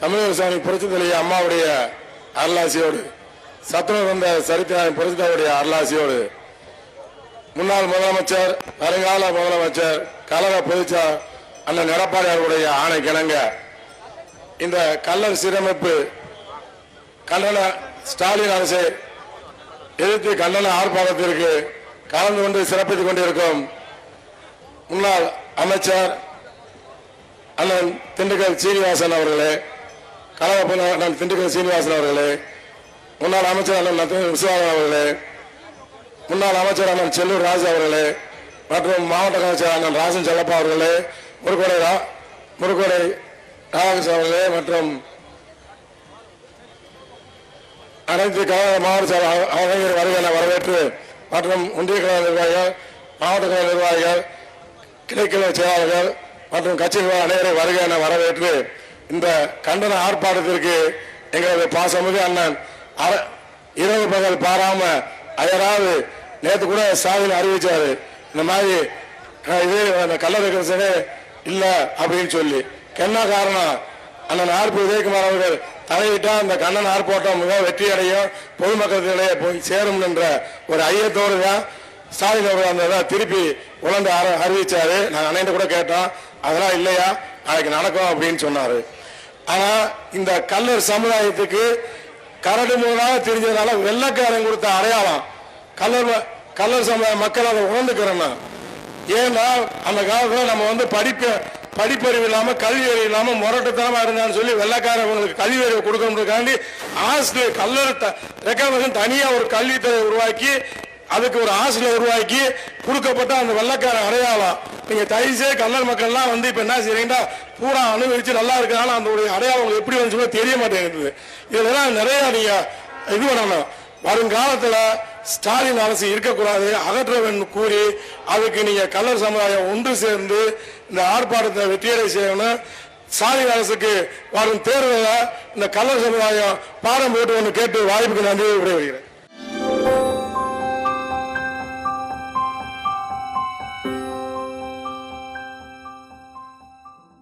தமிழரசாணி புரட்சி தலைவி அம்மாவுடைய அருளாசியோடு சத்துணவு வந்த சரித்திராணி புரட்சித்தாவுடைய அருளாசியோடு முன்னாள் முதலமைச்சர் வருங்கால முதலமைச்சர் கழக பொதுச்செயலாளர் அண்ணன் எடப்பாடியாருடைய ஆணைக்கிணங்க இந்த கள்ளர் சீரமைப்பு கண்டன ஸ்டாலின் அரசை எதிர்த்து கண்டன ஆர்ப்பாட்டத்திற்கு கலந்து கொண்டு சிறப்பித்துக் கொண்டிருக்கும் முன்னாள் அமைச்சர் அண்ணன் திண்டுக்கல் சீனிவாசன் அவர்களே, கழக அண்ணன் திண்டுக்கல் சீனிவாசன் அவர்களே, முன்னாள் அமைச்சர் அண்ணன் விஸ்வநாதன் அவர்களே, முன்னாள் அமைச்சர் அண்ணன் செல்லூர் ராஜு அவர்களே மற்றும் மாவட்ட அமைச்சர் அண்ணன் ராசன் செல்லப்பா அவர்களே, முருகோடை ராமகிருஷ்ணன் அவர்களே மற்றும் அனைத்து கழக மாவட்ட அமைச்சர் வருகை வரவேற்று மற்றும் ஒன்றிய கழக நிர்வாகிகள், மாவட்ட கழக நிர்வாகிகள், கிளைக்கிழமை செயலாளர்கள் மற்றும் கட்சி அனைவரை வருகை என வரவேற்று இந்த கண்டன ஆர்ப்பாட்டத்திற்கு எங்களது பாசமிகு அண்ணன் இரவு பகல் பாராம அயராது நேற்று கூட ஸ்டாலின் அறிவிச்சாரு இந்த மாதிரி இது கள்ளர் பிரச்சனை இல்ல அப்படின்னு சொல்லி. என்ன காரணம்? அண்ணன் ஆர்பி உதயகுமார் அவர்கள் தலையிட்டா அந்த கண்ணன் ஆர்ப்பாட்டம் மிக வெற்றி அடையும், பொதுமக்களிடையே போய் சேரும் என்ற ஒரு ஐயத்தோடு தான் ஸ்டாலின் அவர்கள் அந்த திருப்பி உழந்து அறிவிச்சாரு. நாங்கள் அனைத்து கூட கேட்டோம், அதெல்லாம் இல்லையா நாளைக்கு நடக்கும் அப்படின்னு சொன்னாரு. ஆனா இந்த கள்ளர் சமுதாயத்துக்கு கரடு மூலமாக தெரிஞ்சதுனால வெள்ளக்காரன் கொடுத்த அடையாளம் கள்ளர் சமுதாய மக்கள் அதை உணர்ந்துக்கிறோம். ஏன்னா அந்த காலத்துல நம்ம படிப்பறிவு இல்லாம கல்வி அறிவு இல்லாம முரட்டுத்தனமா இருந்தான்னு சொல்லி வெள்ளக்காரங்களுக்கு கல்வி அறிவு கொடுக்கணுன்றதுக்காண்டி ஹாஸ்டல் கல்லர் ரெக்கமெண்டேஷன் தனியா ஒரு கல்வித்துறை உருவாக்கி அதுக்கு ஒரு ஹாஸ்டல் உருவாக்கி கொடுக்கப்பட்ட அந்த வெள்ளக்கார அடையாளம். நீங்க தயவுசே கல்லர் மக்கள்லாம் இப்ப என்ன செய்றீங்கன்னா பூரா அனுபவிச்சு நல்லா இருக்கிறனால அந்த அடையாளம் எப்படி வந்து தெரிய மாட்டேங்குது. இதெல்லாம் நிறைய நீங்க இது பண்ணணும். வருங்காலத்துல ஸ்டாலின் அரசு இருக்கக்கூடாது, அகற்ற வேண்டும் கூறி அதுக்கு நீங்க கள்ளர் சமுதாயம் ஒன்று சேர்ந்து இந்த ஆர்ப்பாட்டத்தை வெற்றியடை செய்யணும். ஸ்டாலின் அரசுக்கு வரும் தேர்தல இந்த கள்ளர் சமுதாயம் பாடம் போட்டு ஒன்று கேட்டு வாய்ப்புக்கு நன்றி விடைபெறுகிறேன்.